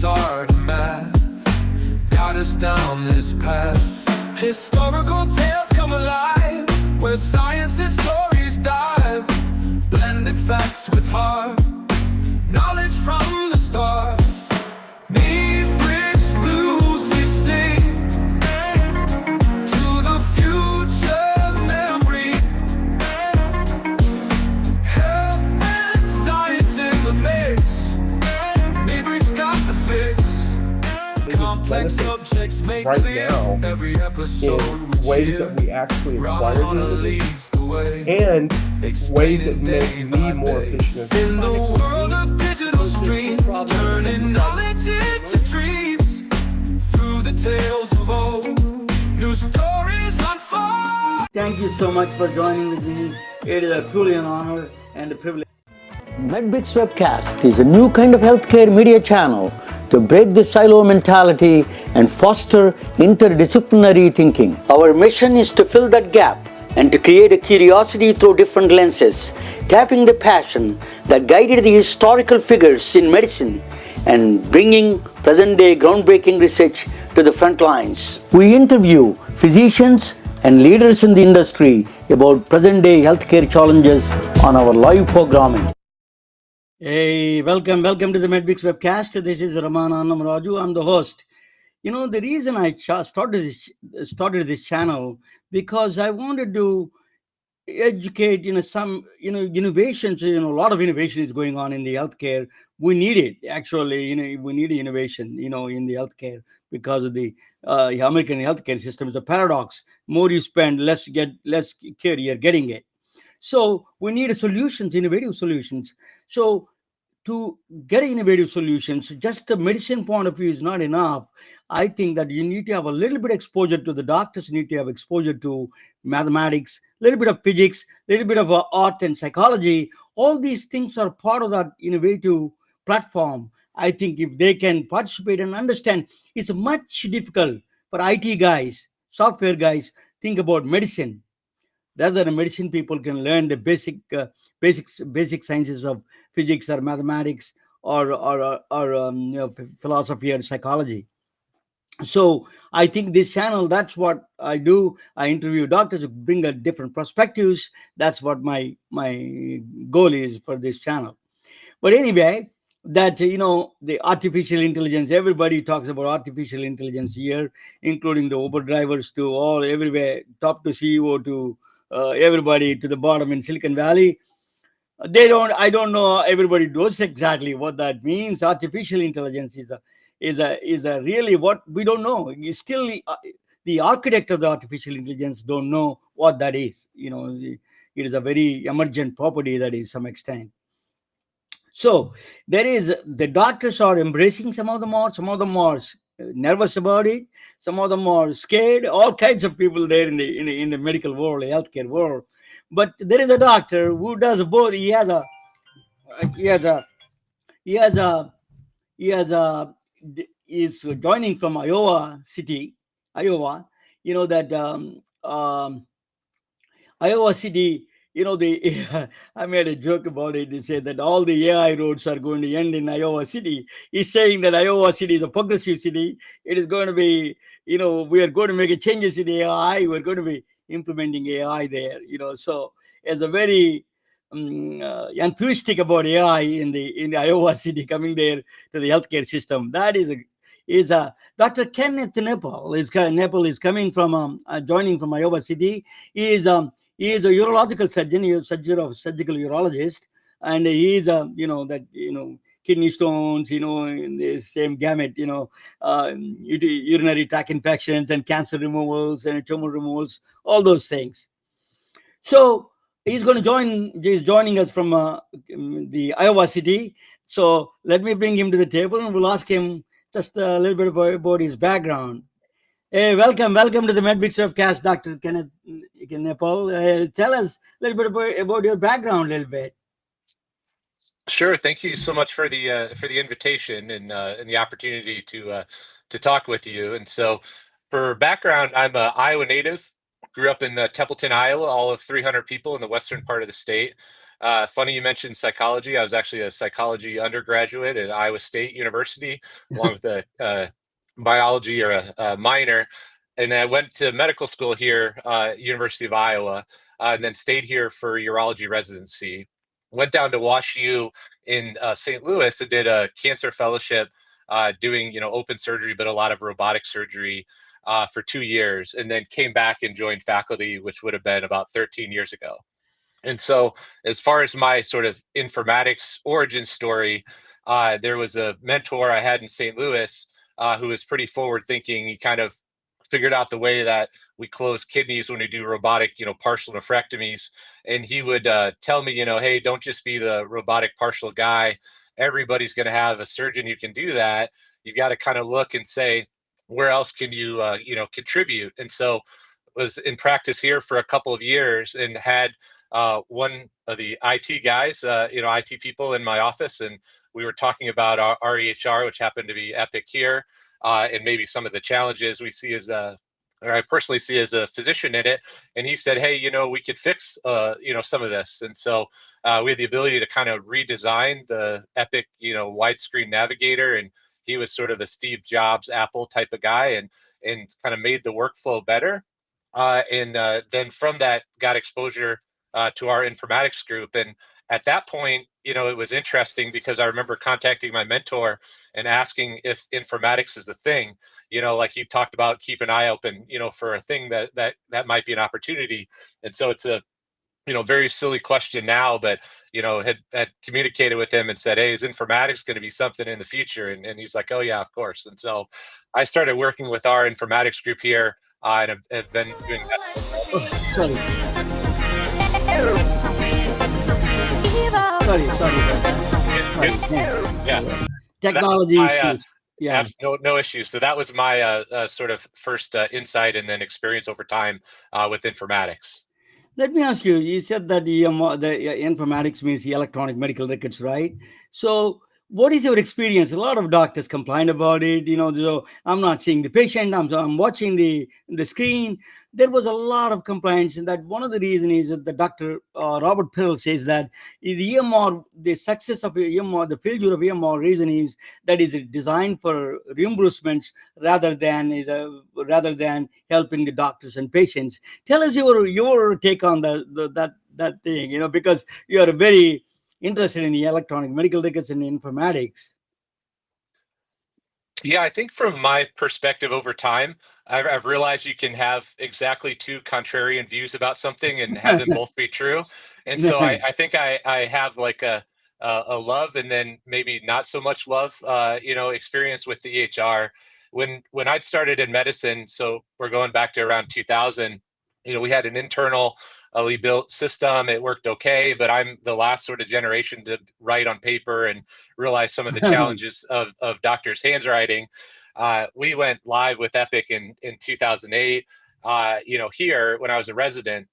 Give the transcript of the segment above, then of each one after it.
art and math guide us down this path. Historical tales come alive, where science and stories dive. Blended facts with heart, knowledge from the start. Meet rich blues we sing, to the future memory. Health and science in the mix, Meebridge got the fix. Complex subjects make right clear now every episode in ways that we actually acquire knowledge leads the way, and ways that make me more efficient. in the world of digital streams, turning knowledge into dreams. Through the tales of old, new stories unfold. Thank you so much for joining with me. It is truly an honor and a privilege. MedBix Webcast is a new kind of healthcare media channel to break the silo mentality and foster interdisciplinary thinking. Our mission is to fill that gap and to create a curiosity through different lenses, tapping the passion that guided the historical figures in medicine and bringing present-day groundbreaking research to the front lines. We interview physicians and leaders in the industry about present-day healthcare challenges on our live programming. Hey, welcome to the MedBix Webcast. This is Raman Raju. I'm the host. You know, the reason I started this channel because I wanted to educate, some, innovations. A lot of innovation is going on in the healthcare. We need it, actually. We need innovation, in the healthcare because of the American healthcare system is a paradox. More you spend, less care you're getting it. So we need solutions, innovative solutions. So to get innovative solutions, just the medicine point of view is not enough. I think that you need to have a little bit exposure to the doctors, you need to have exposure to mathematics, a little bit of physics, a little bit of art and psychology. All these things are part of that innovative platform. I think if they can participate and understand, it's much difficult for IT guys, software guys, think about medicine. Rather than medicine, people can learn the basic sciences of physics or mathematics or philosophy or psychology. So I think this channel, that's what I do. I interview doctors who bring a different perspectives. That's what my goal is for this channel. But anyway, that the artificial intelligence, everybody talks about artificial intelligence here, including the Uber drivers to all everywhere, top to CEO to everybody to the bottom in Silicon Valley. I don't know everybody knows exactly what that means. Artificial intelligence is a really what we don't know. It's still the architect of the artificial intelligence don't know what that is. It is a very emergent property that is some extent. So the doctors are embracing some of them are nervous about it, some of them are scared, all kinds of people there in the medical world, healthcare world. But there is a doctor who does both. He has is joining from Iowa City, Iowa. Iowa City, I made a joke about it. They said that all the AI roads are going to end in Iowa City. He's saying that Iowa City is a progressive city. It is going to be, we are going to make changes in AI. We're going to be implementing AI there, So it's a very enthusiastic about AI in the Iowa City coming there to the healthcare system. That is Dr. Kenneth Nepple is coming from joining from Iowa City. He is a urological surgeon. He is a surgical urologist, and he is kidney stones, in the same gamut, urinary tract infections and cancer removals and tumor removals, all those things. So he's joining us from the Iowa City. So let me bring him to the table and we'll ask him just a little bit about his background. Hey, welcome to the MedBix Webcast, Dr. Kenneth Nepple. Tell us a little bit about your background, a little bit. Sure. Thank you so much for the invitation and the opportunity to talk with you. And so, for background, I'm an Iowa native. Grew up in Templeton, Iowa, all of 300 people in the western part of the state. Funny you mentioned psychology. I was actually a psychology undergraduate at Iowa State University, along with a biology or a minor. And I went to medical school here, University of Iowa, and then stayed here for urology residency. Went down to Wash U in St. Louis and did a cancer fellowship, doing open surgery, but a lot of robotic surgery for 2 years, and then came back and joined faculty, which would have been about 13 years ago. And so, as far as my sort of informatics origin story, there was a mentor I had in St. Louis who was pretty forward thinking. He kind of figured out the way that we close kidneys when we do robotic, partial nephrectomies. And he would tell me, hey, don't just be the robotic partial guy. Everybody's going to have a surgeon who can do that. You've got to kind of look and say, where else can you, contribute? And so, was in practice here for a couple of years and had one of the IT guys, IT people in my office, and we were talking about our EHR, which happened to be Epic here, and maybe some of the challenges we see as or I personally see as a physician in it. And he said, hey, we could fix, some of this. And so we had the ability to kind of redesign the Epic, widescreen navigator. And he was sort of the Steve Jobs Apple type of guy, and kind of made the workflow better. And then from that got exposure to our informatics group. And at that point, it was interesting because I remember contacting my mentor and asking if informatics is a thing, like he talked about, keep an eye open, for a thing that might be an opportunity. And so it's a, very silly question now, but, had communicated with him and said, hey, is informatics going to be something in the future? And he's like, oh yeah, of course. And so I started working with our informatics group here, and have been doing that. Sorry. Yeah. Technology issues. Yeah. No issues. So that was my sort of first insight and then experience over time with informatics. Let me ask you, you said that the informatics means the electronic medical records, right? So what is your experience? A lot of doctors complain about it. So I'm not seeing the patient. I'm watching the screen. There was a lot of complaints, and that one of the reasons is that the Dr. Robert Pearl says that the EMR, the success of EMR, the failure of EMR reason is that is designed for reimbursements rather than helping the doctors and patients. Tell us your take on that thing. Because you are very interested in the electronic medical records and informatics. Yeah, I think from my perspective over time, I've realized you can have exactly two contrarian views about something and have them both be true. And so I think I have like a love and then maybe not so much love, experience with the EHR. When I'd started in medicine, so we're going back to around 2000, we had an internal built system. It worked okay, but I'm the last sort of generation to write on paper and realize some of the challenges of doctors' handwriting. We went live with Epic in 2008. Here when I was a resident,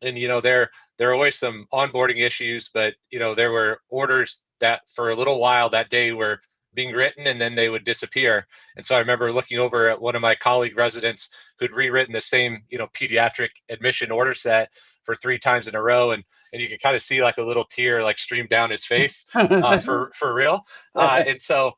and there are always some onboarding issues, but there were orders that for a little while that day were being written and then they would disappear. And so I remember looking over at one of my colleague residents who'd rewritten the same, pediatric admission order set for 3 times in a row. And you could kind of see like a little tear like stream down his face for real. And so,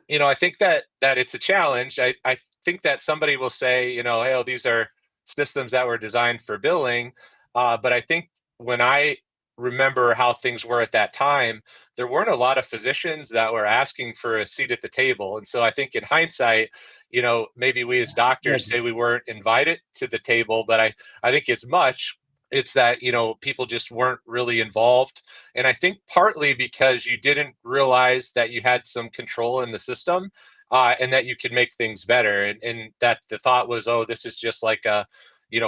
I think that it's a challenge. I think that somebody will say, hey, oh, these are systems that were designed for billing. But I think when I remember how things were at that time, there weren't a lot of physicians that were asking for a seat at the table. And so I think in hindsight, maybe we as doctors say we weren't invited to the table, but I think it's that, people just weren't really involved. And I think partly because you didn't realize that you had some control in the system, and that you could make things better. And that the thought was, oh, this is just like a,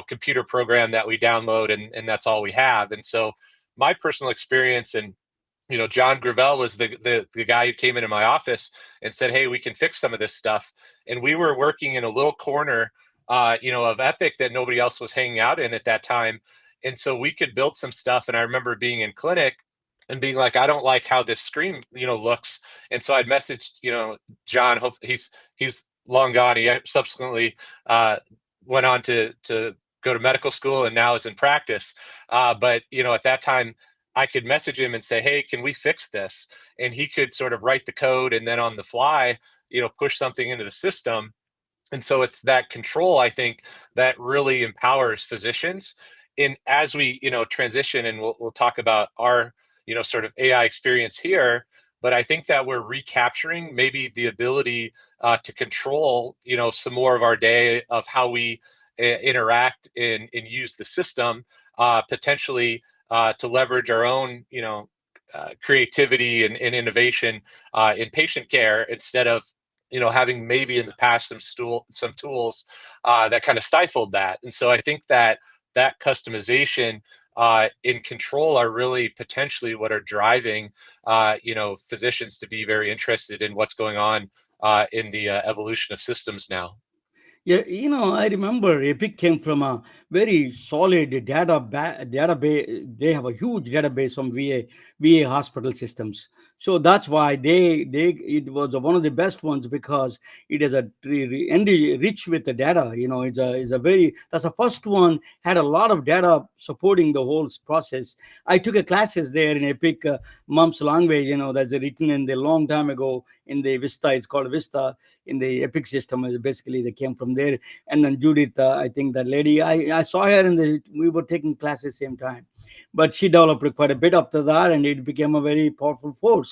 computer program that we download and that's all we have. And so my personal experience, and John Gravel was the guy who came into my office and said, hey, we can fix some of this stuff. And we were working in a little corner, of Epic that nobody else was hanging out in at that time. And so we could build some stuff. And I remember being in clinic and being like, I don't like how this screen, looks. And so I'd messaged, John, hope he's long gone. He subsequently went on to go to medical school and now is in practice. But, at that time, I could message him and say, hey, can we fix this? And he could sort of write the code and then on the fly, push something into the system. And so it's that control, I think, that really empowers physicians. And as we, transition, and we'll talk about our, sort of AI experience here, but I think that we're recapturing maybe the ability to control, some more of our day of how we interact and use the system, potentially to leverage our own, creativity and innovation in patient care instead of having maybe in the past some tools that kind of stifled that. And so I think that that customization in control are really potentially what are driving physicians to be very interested in what's going on in the evolution of systems now. Yeah, I remember Epic came from a very solid database. They have a huge database from VA hospital systems. So that's why it was one of the best ones, because it is rich with the data. It's a very that's the first one, had a lot of data supporting the whole process. I took a classes there in Epic, Mumps language. That's written in the long time ago in the Vista. It's called Vista in the Epic system. Basically, they came from there. And then Judith, I think that lady, I saw her we were taking classes same time, but she developed quite a bit after that, and it became a very powerful force.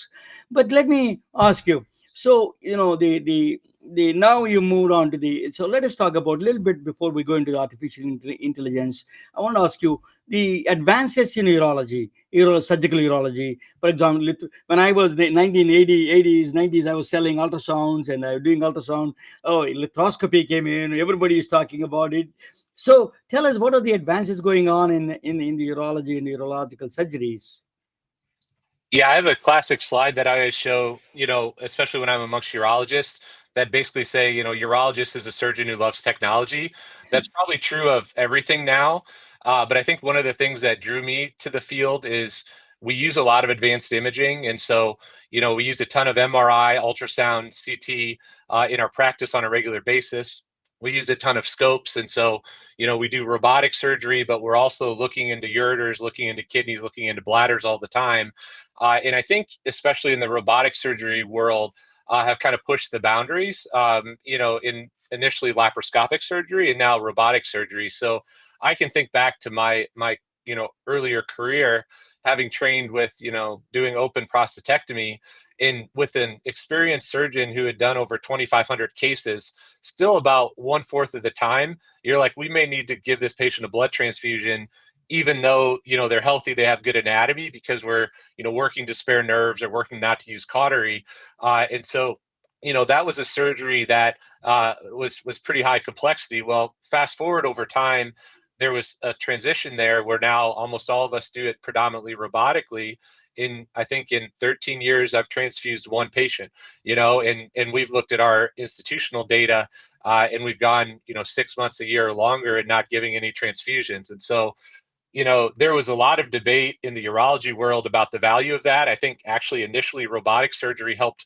But let me ask you, so the now you moved on to so let us talk about a little bit before we go into the artificial intelligence. I want to ask you the advances in urology, surgical urology. For example, when I was in the 1980s, 90s, I was selling ultrasounds and I was doing ultrasound. Oh, lithroscopy came in. Everybody is talking about it. So tell us, what are the advances going on in the urology and urological surgeries? Yeah, I have a classic slide that I always show, especially when I'm amongst urologists, that basically say, urologist is a surgeon who loves technology. That's probably true of everything now. But I think one of the things that drew me to the field is we use a lot of advanced imaging. And so, we use a ton of MRI, ultrasound, CT in our practice on a regular basis. We use a ton of scopes. And so, we do robotic surgery, but we're also looking into ureters, looking into kidneys, looking into bladders all the time. And I think, especially in the robotic surgery world, have kind of pushed the boundaries, in initially laparoscopic surgery and now robotic surgery. So I can think back to my earlier career, having trained with doing open prostatectomy, in with an experienced surgeon who had done over 2,500 cases. Still, about 1/4 of the time, you're like, we may need to give this patient a blood transfusion even though they're healthy, they have good anatomy, because we're working to spare nerves or working not to use cautery. And so that was a surgery that was pretty high complexity. Well, fast forward over time, there was a transition there where now almost all of us do it predominantly robotically. I think in 13 years, I've transfused one patient, and we've looked at our institutional data, and we've gone 6 months, a year or longer, and not giving any transfusions. And so there was a lot of debate in the urology world about the value of that. I think actually initially robotic surgery helped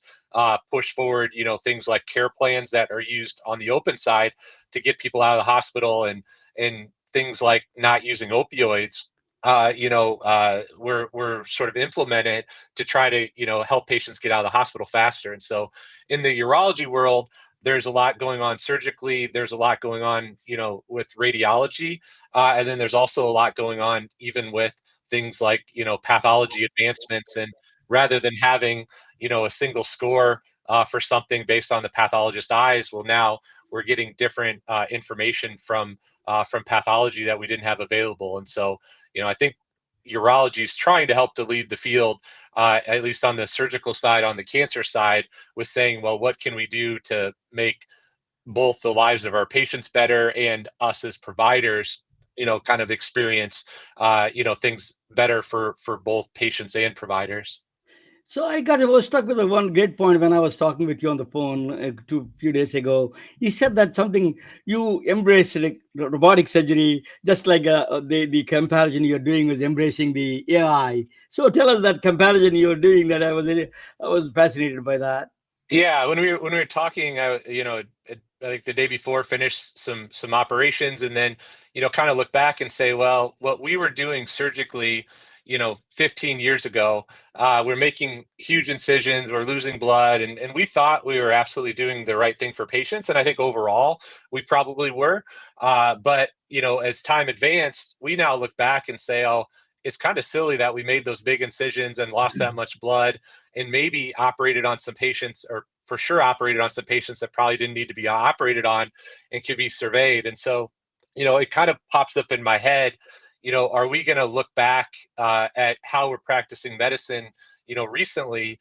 push forward, things like care plans that are used on the open side to get people out of the hospital, and things like not using opioids. We're sort of implemented to try to help patients get out of the hospital faster. And so in the urology world, there's a lot going on surgically. There's a lot going on, with radiology. And then there's also a lot going on even with things like, pathology advancements. And rather than having, a single score for something based on the pathologist's eyes, well, now we're getting different information from pathology that we didn't have available. And so, I think urology is trying to help to lead the field, at least on the surgical side, on the cancer side, with saying, well, what can we do to make both the lives of our patients better and us as providers, kind of experience, things better for both patients and providers. So I was stuck with the one great point when I was talking with you on the phone few days ago. You said that something, you embrace like robotic surgery, just like the comparison you're doing with embracing the AI. So tell us that comparison you're doing. That I was fascinated by that. Yeah, when we were talking, I think the day before, finished some operations, and then kind of look back and say, well, what we were doing surgically, 15 years ago, we're making huge incisions, we're losing blood, and we thought we were absolutely doing the right thing for patients. And I think overall we probably were. But, as time advanced, we now look back and say, oh, it's kind of silly that we made those big incisions and lost that much blood and maybe operated on some patients, or for sure operated on some patients that probably didn't need to be operated on and could be surveyed. And so, it kind of pops up in my head, are we going to look back at how we're practicing medicine, recently,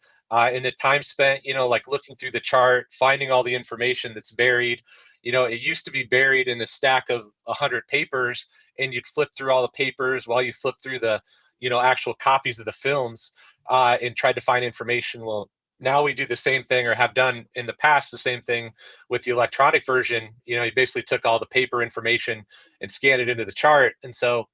in the time spent, like looking through the chart, finding all the information that's buried. It used to be buried in a stack of 100 papers, and you'd flip through all the papers while you flip through the, actual copies of the films, and tried to find information. Well, now we do the same thing, or have done in the past the same thing with the electronic version. You basically took all the paper information and scanned it into the chart. And so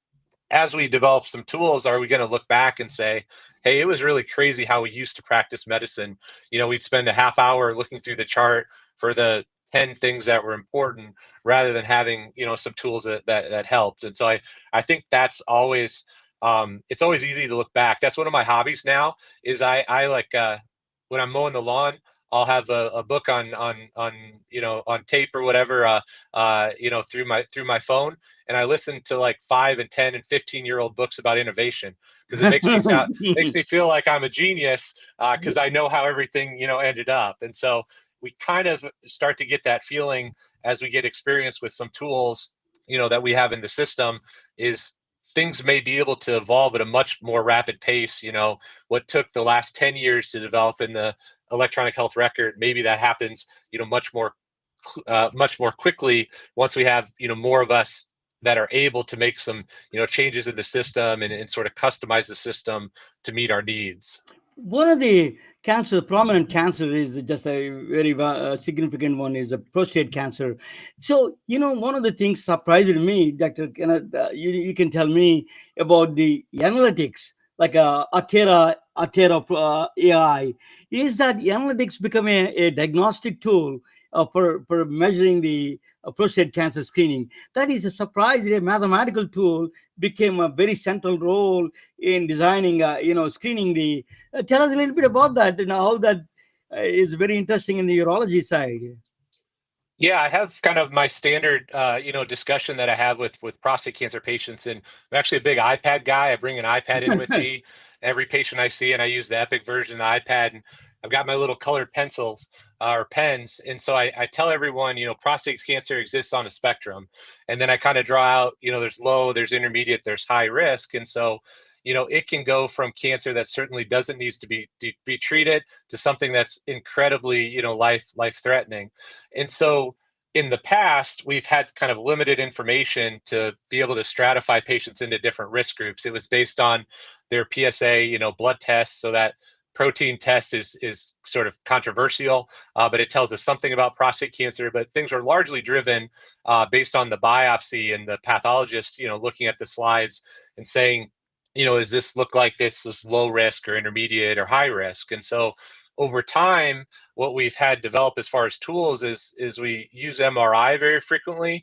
as we develop some tools, are we going to look back and say, hey, it was really crazy how we used to practice medicine? We'd spend a half hour looking through the chart for the 10 things that were important, rather than having, some tools that helped. And so I think that's always, it's always easy to look back. That's one of my hobbies now, is I like, when I'm mowing the lawn, I'll have a book on on tape or whatever, through my phone, and I listen to like 5 and 10 and 15-year-old books about innovation, because it makes me feel like I'm a genius, because I know how everything ended up. And so we kind of start to get that feeling as we get experience with some tools that we have in the system, is things may be able to evolve at a much more rapid pace. What took the last 10 years to develop in the electronic health record, maybe that happens much more quickly once we have more of us that are able to make some changes in the system, and sort of customize the system to meet our needs. One of the prominent cancer is just a very significant one, is a prostate cancer. So, one of the things surprising me, Dr. Kenneth, you can tell me about the analytics, like Atera AI, is that analytics become a diagnostic tool for measuring the prostate cancer screening. That is a surprise. A mathematical tool became a very central role in designing, screening the. Tell us a little bit about that, and how that is very interesting in the urology side. Yeah, I have kind of my standard, discussion that I have with prostate cancer patients, and I'm actually a big iPad guy. I bring an iPad in with me every patient I see, and I use the Epic version of the iPad, and I've got my little colored pencils, or pens, and so I tell everyone, prostate cancer exists on a spectrum, and then I kind of draw out, there's low, there's intermediate, there's high risk, and so it can go from cancer that certainly doesn't need to be treated to something that's incredibly, life threatening. And so in the past, we've had kind of limited information to be able to stratify patients into different risk groups. It was based on their PSA, blood tests. So that protein test is sort of controversial, but it tells us something about prostate cancer. But things are largely driven based on the biopsy, and the pathologist, looking at the slides and saying, does this look like this low risk or intermediate or high risk? And so over time, what we've had develop as far as tools is we use MRI very frequently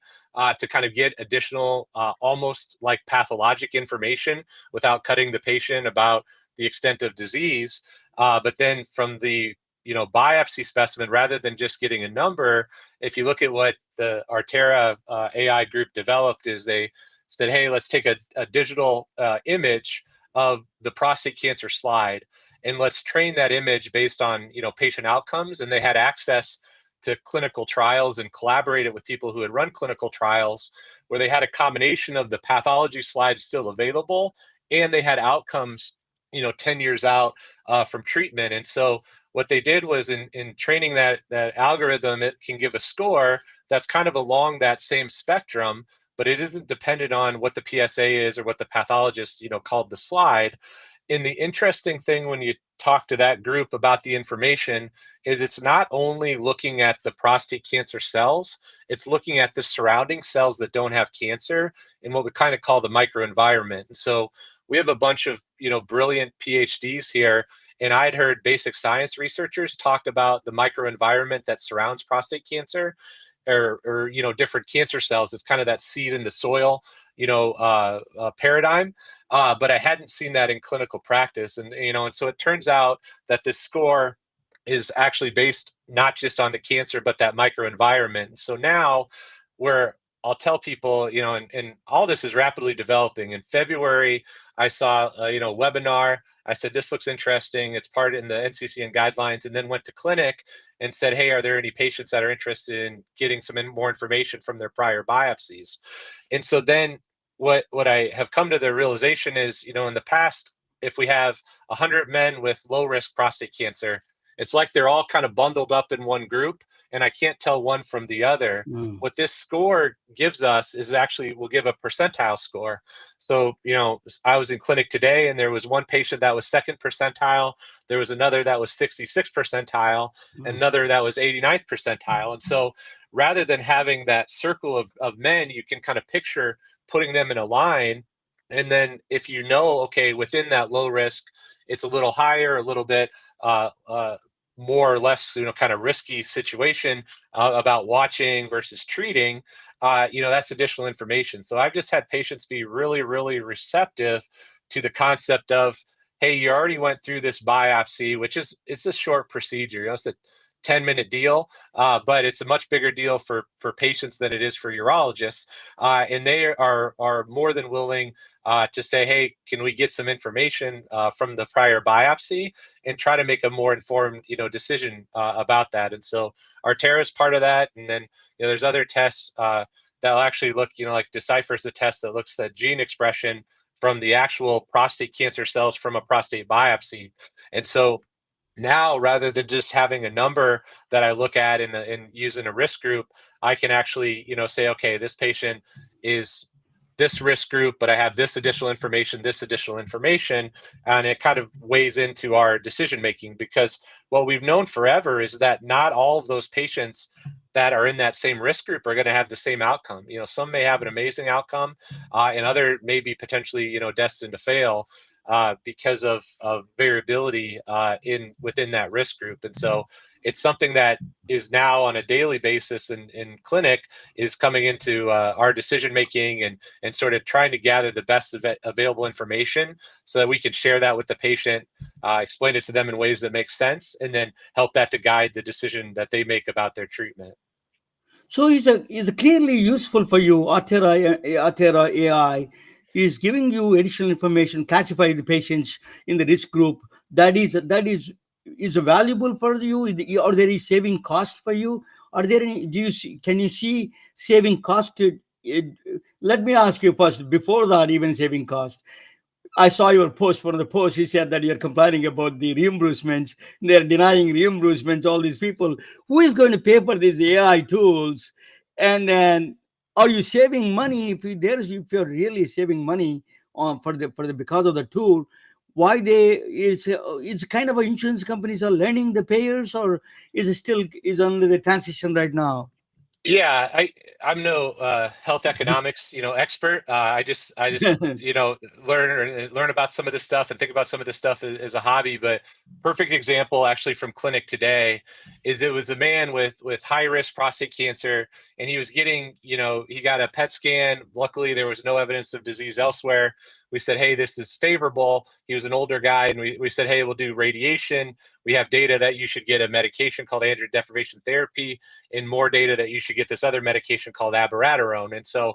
to kind of get additional, almost like pathologic information without cutting the patient about the extent of disease. But then from the biopsy specimen, rather than just getting a number, if you look at what the Artera AI group developed, is they said, hey, let's take a digital image of the prostate cancer slide, and let's train that image based on patient outcomes. And they had access to clinical trials and collaborated with people who had run clinical trials, where they had a combination of the pathology slides still available, and they had outcomes 10 years out from treatment. And so what they did was, in training that algorithm, it can give a score that's kind of along that same spectrum, but it isn't dependent on what the PSA is or what the pathologist called the slide. And the interesting thing when you talk to that group about the information is, it's not only looking at the prostate cancer cells, it's looking at the surrounding cells that don't have cancer, in what we kind of call the microenvironment. And so we have a bunch of brilliant PhDs here, and I'd heard basic science researchers talk about the microenvironment that surrounds prostate cancer. or different cancer cells. It's kind of that seed in the soil, paradigm. But I hadn't seen that in clinical practice, and so it turns out that this score is actually based not just on the cancer, but that microenvironment. And so now, where I'll tell people, and all this is rapidly developing. In February, I saw a webinar. I said, this looks interesting. It's part in the NCCN guidelines, and then went to clinic and said, hey, are there any patients that are interested in getting some more information from their prior biopsies? And so then what I have come to the realization is, in the past, if we have 100 men with low risk prostate cancer, it's like they're all kind of bundled up in one group, and I can't tell one from the other. What this score gives us is actually will give a percentile score. So, I was in clinic today, and there was one patient that was second percentile. There was another that was 66th percentile, another that was 89th percentile. And so rather than having that circle of men, you can kind of picture putting them in a line. And then if okay, within that low risk, it's a little higher, a little bit more or less, kind of risky situation about watching versus treating, that's additional information. So I've just had patients be really, really receptive to the concept of, hey, you already went through this biopsy, which it's a short procedure. It's a 10-minute deal, but it's a much bigger deal for patients than it is for urologists. And they are more than willing to say, hey, can we get some information from the prior biopsy and try to make a more informed, decision about that. And so Artera is part of that. And then, there's other tests that'll actually look, like Decipher's the test that looks at gene expression from the actual prostate cancer cells from a prostate biopsy. And so now, rather than just having a number that I look at and using a risk group, I can actually, say, okay, this patient is this risk group, but I have this additional information, and it kind of weighs into our decision making, because what we've known forever is that not all of those patients that are in that same risk group are going to have the same outcome. Some may have an amazing outcome, and other may be potentially, destined to fail. Because of variability within that risk group. And so it's something that is now on a daily basis in clinic is coming into our decision making and sort of trying to gather the best available information so that we can share that with the patient, explain it to them in ways that make sense, and then help that to guide the decision that they make about their treatment. So it's clearly useful for you. Artera AI is giving you additional information, classify the patients in the risk group. That is valuable for you, or there is saving cost for you. Are there any? Can you see saving cost? Let me ask you first. Before that, even saving cost. I saw your post. One of the posts, you said that you're complaining about the reimbursements. They're denying reimbursements. All these people. Who is going to pay for these AI tools? And then, are you saving money? If you're really saving money on for the because of the tool, why it's kind of a insurance companies are lending the payers, or is it still is under the transition right now? Yeah, I'm no health economics, expert. I just learn about some of this stuff and think about some of this stuff as a hobby. But perfect example, actually, from clinic today, is it was a man with high risk prostate cancer, and he was getting, he got a PET scan. Luckily, there was no evidence of disease elsewhere. We said, hey, this is favorable. He was an older guy, and we said, hey, we'll do radiation. We have data that you should get a medication called androgen deprivation therapy, and more data that you should get this other medication called abiraterone. And so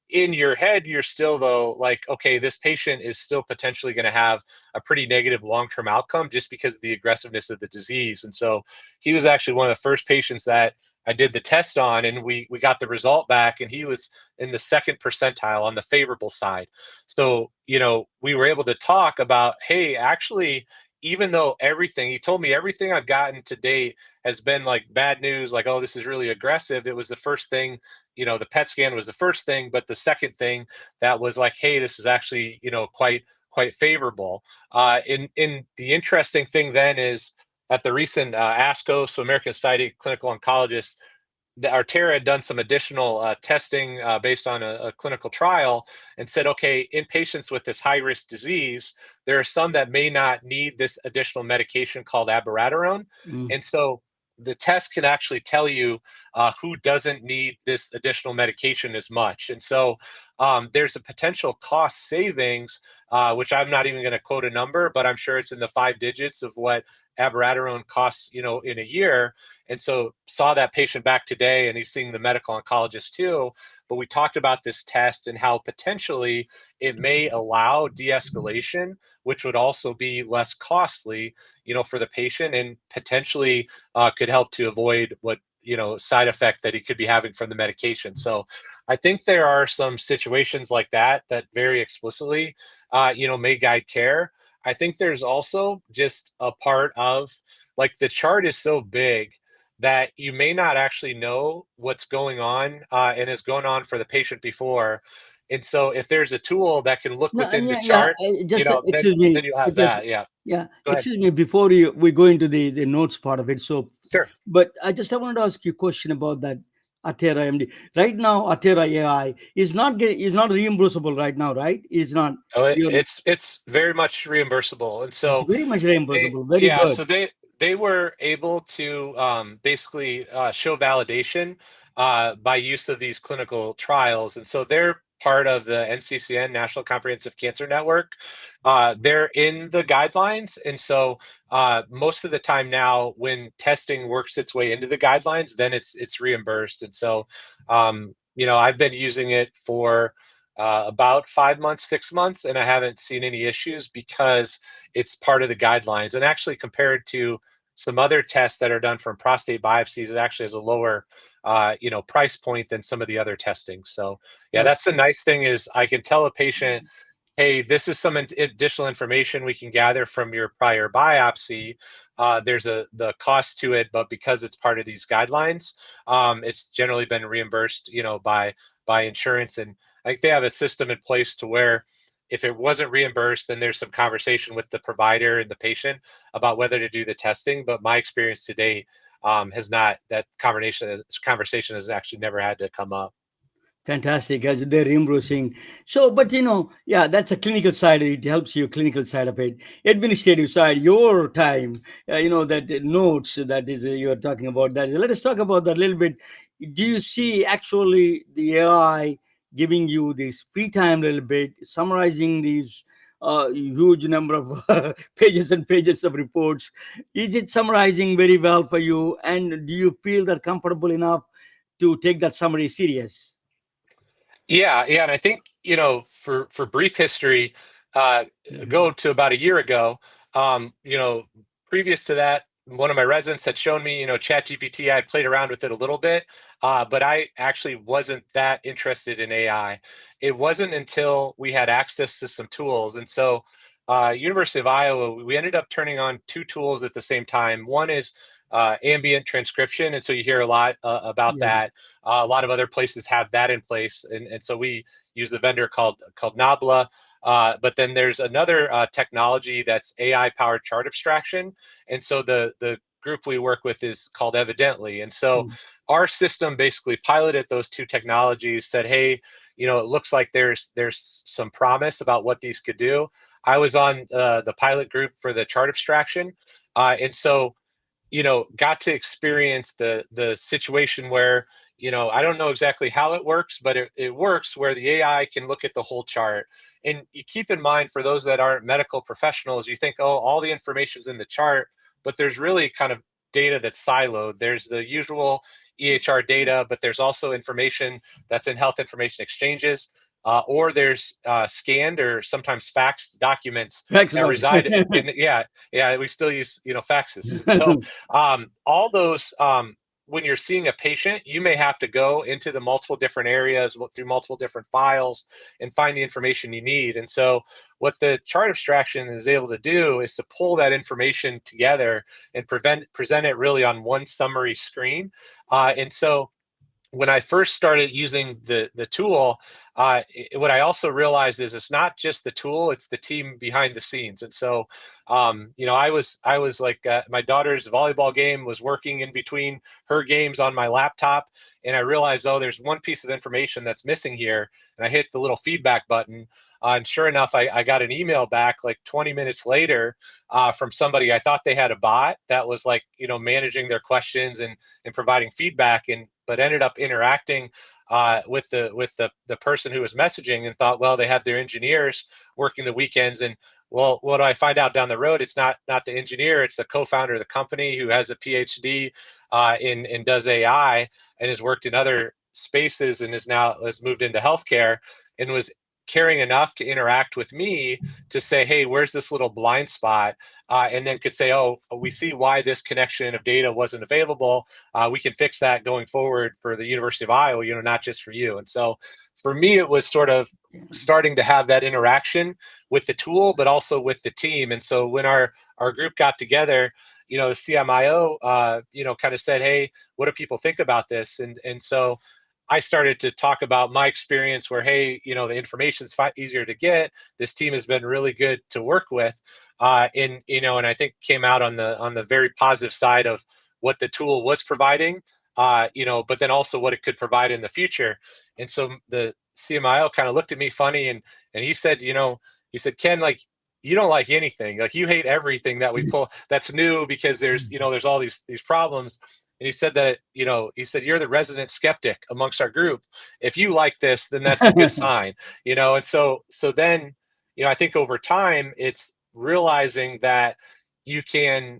in your head, you're still, though, like, okay, this patient is still potentially going to have a pretty negative long-term outcome just because of the aggressiveness of the disease. And so he was actually one of the first patients that I did the test on, and we got the result back, and he was in the second percentile on the favorable side. So, we were able to talk about, hey, actually, even though he told me everything I've gotten to date has been like bad news, like, oh, this is really aggressive. It was the first thing, the PET scan was the first thing, but the second thing that was like, hey, this is actually, quite favorable. In the interesting thing then is at the recent ASCO, so American Society of Clinical Oncologists, Artera had done some additional testing based on a clinical trial and said, okay, in patients with this high risk disease, there are some that may not need this additional medication called abiraterone. And so the test can actually tell you who doesn't need this additional medication as much. And so there's a potential cost savings, which I'm not even going to quote a number, but I'm sure it's in the 5 digits of what abiraterone costs, in a year. And so saw that patient back today, and he's seeing the medical oncologist too. But we talked about this test and how potentially it may allow de-escalation, which would also be less costly, for the patient, and potentially could help to avoid what, side effect that he could be having from the medication. So I think there are some situations like that very explicitly, may guide care. I think there's also just a part of, like, the chart is so big that you may not actually know what's going on and is going on for the patient before. And so if there's a tool that can look No, within the yeah. chart, Just then excuse me, you'll have because that. Yeah. yeah, Go ahead. excuse me before we go into the notes part of it. So, Sure. but I wanted to ask you a question about that Atera MD. Right now, Atera AI is not reimbursable right now, right? It's not. Oh, You're, it's very much reimbursable. And it's so very much reimbursable. Very good. so they were able to basically show validation by use of these clinical trials, and so they're part of the NCCN, National Comprehensive Cancer Network. They're in the guidelines, and so most of the time now, when testing works its way into the guidelines, then it's reimbursed. And so I've been using it for about 5 months, 6 months, and I haven't seen any issues because it's part of the guidelines. And actually, compared to some other tests that are done from prostate biopsies, it actually has a lower, price point than some of the other testing. So, yeah, That, that's the nice thing is I can tell a patient, hey, this is some additional information we can gather from your prior biopsy. There's the cost to it, but because it's part of these guidelines, it's generally been reimbursed, by insurance. And I think they have a system in place to where if it wasn't reimbursed, then there's some conversation with the provider and the patient about whether to do the testing. But my experience to date has not, that conversation has actually never had to come up. Fantastic, as they're reimbursing. So, but yeah, that's a clinical side. It helps you clinical side of it. Administrative side, your time, that notes that is you're talking about that. Let us talk about that a little bit. Do you see actually the AI giving you this free time a little bit, summarizing these huge number of pages and pages of reports? Is it summarizing very well for you? And do you feel that comfortable enough to take that summary serious? Yeah, and I think for brief history, go to about a year ago. Previous to that, one of my residents had shown me, ChatGPT. I played around with it a little bit, but I actually wasn't that interested in AI. It wasn't until we had access to some tools, and so University of Iowa, we ended up turning on 2 tools at the same time. One is ambient transcription, and so you hear a lot about Yeah. that. A lot of other places have that in place, and so we use a vendor called Nabla. But then there's another technology that's AI powered chart abstraction, and so the group we work with is called Evidently. And so our system basically piloted those 2 technologies, said, hey, it looks like there's some promise about what these could do. I was on the pilot group for the chart abstraction, and so got to experience the situation where, I don't know exactly how it works, but it works where the AI can look at the whole chart. And you keep in mind, for those that aren't medical professionals, you think, oh, all the information's in the chart, but there's really kind of data that's siloed. There's the usual EHR data, but there's also information that's in health information exchanges. Or there's scanned or sometimes faxed documents that Excellent. reside in, yeah, we still use, faxes. So all those, when you're seeing a patient, you may have to go into the multiple different areas, look through multiple different files, and find the information you need. And so what the chart abstraction is able to do is to pull that information together and present it really on one summary screen. And so when I first started using the tool, what I also realized is it's not just the tool; it's the team behind the scenes. And so, I was like my daughter's volleyball game was working in between her games on my laptop, and I realized, oh, there's one piece of information that's missing here, and I hit the little feedback button. And sure enough, I got an email back like 20 minutes later from somebody. I thought they had a bot that was like, managing their questions and providing feedback, but ended up interacting with the person who was messaging, and thought, well, they have their engineers working the weekends. And well, what do I find out down the road? It's not the engineer; it's the co-founder of the company who has a PhD in does AI and has worked in other spaces and has moved into healthcare, and was caring enough to interact with me to say, hey, where's this little blind spot? And then could say, oh, we see why this connection of data wasn't available. We can fix that going forward for the University of Iowa, not just for you. And so for me, it was sort of starting to have that interaction with the tool, but also with the team. And so when our group got together, the CMIO, kind of said, hey, what do people think about this? And so I started to talk about my experience where, hey, the information's easier to get. This team has been really good to work with. And I think came out on the very positive side of what the tool was providing, but then also what it could provide in the future. And so the CMIO kind of looked at me funny, and he said, Ken, like, you don't like anything, like you hate everything that we pull that's new, because there's all these problems. And he said that, you're the resident skeptic amongst our group. If you like this, then that's a good sign, And so then, I think over time, it's realizing that you can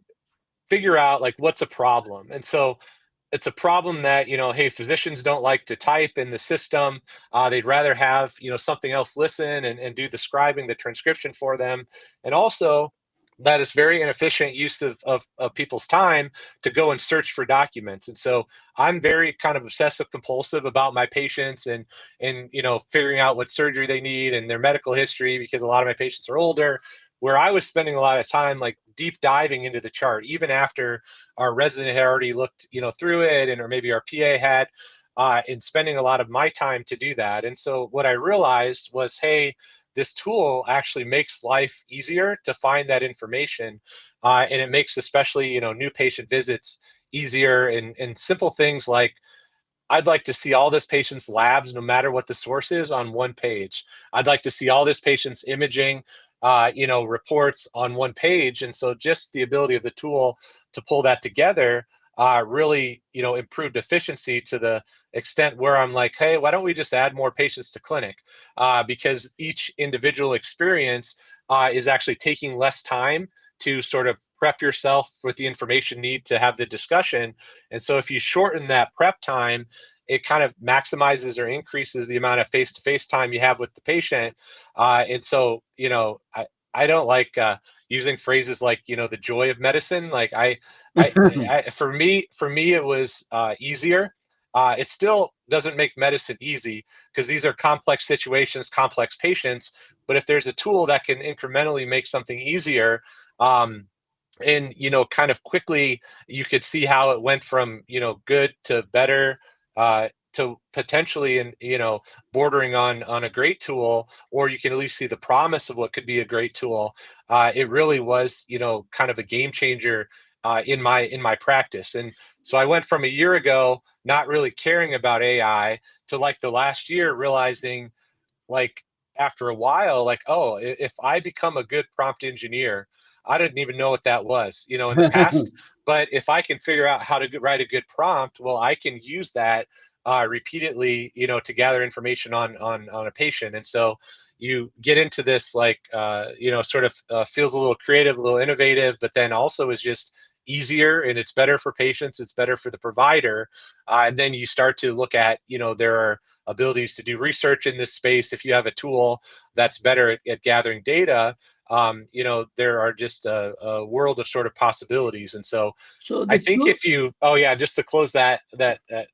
figure out like what's a problem. And so it's a problem that, hey, physicians don't like to type in the system. They'd rather have, something else listen and do the scribing, the transcription for them. And also, that is very inefficient use of people's time to go and search for documents. And so I'm very kind of obsessive compulsive about my patients, and figuring out what surgery they need and their medical history, because a lot of my patients are older, where I was spending a lot of time like deep diving into the chart, even after our resident had already looked through it, or maybe our PA had, and spending a lot of my time to do that. And so what I realized was, hey, this tool actually makes life easier to find that information, and it makes especially new patient visits easier, and simple things like, I'd like to see all this patient's labs, no matter what the source is, on one page. I'd like to see all this patient's imaging reports on one page. And so just the ability of the tool to pull that together really improved efficiency to the extent where I'm like, hey, why don't we just add more patients to clinic, because each individual experience is actually taking less time to sort of prep yourself with the information need to have the discussion. And so if you shorten that prep time, it kind of maximizes or increases the amount of face-to-face time you have with the patient. And so, I don't like using phrases like, the joy of medicine. Like for me, it was easier. It still doesn't make medicine easy, because these are complex situations, complex patients. But if there's a tool that can incrementally make something easier, and kind of quickly, you could see how it went from good to better, to potentially, and bordering on a great tool, or you can at least see the promise of what could be a great tool. It really was kind of a game changer in my practice. And so I went from a year ago not really caring about AI to like the last year realizing, like, after a while, like, oh, if I become a good prompt engineer, I didn't even know what that was, in the past. But if I can figure out how to write a good prompt, well, I can use that repeatedly, to gather information on a patient. And so you get into this, like, sort of feels a little creative, a little innovative, but then also is just easier, and it's better for patients, it's better for the provider. And then you start to look at, there are abilities to do research in this space. If you have a tool that's better at gathering data, there are just a world of sort of possibilities. And so I think if you, oh yeah, just to close that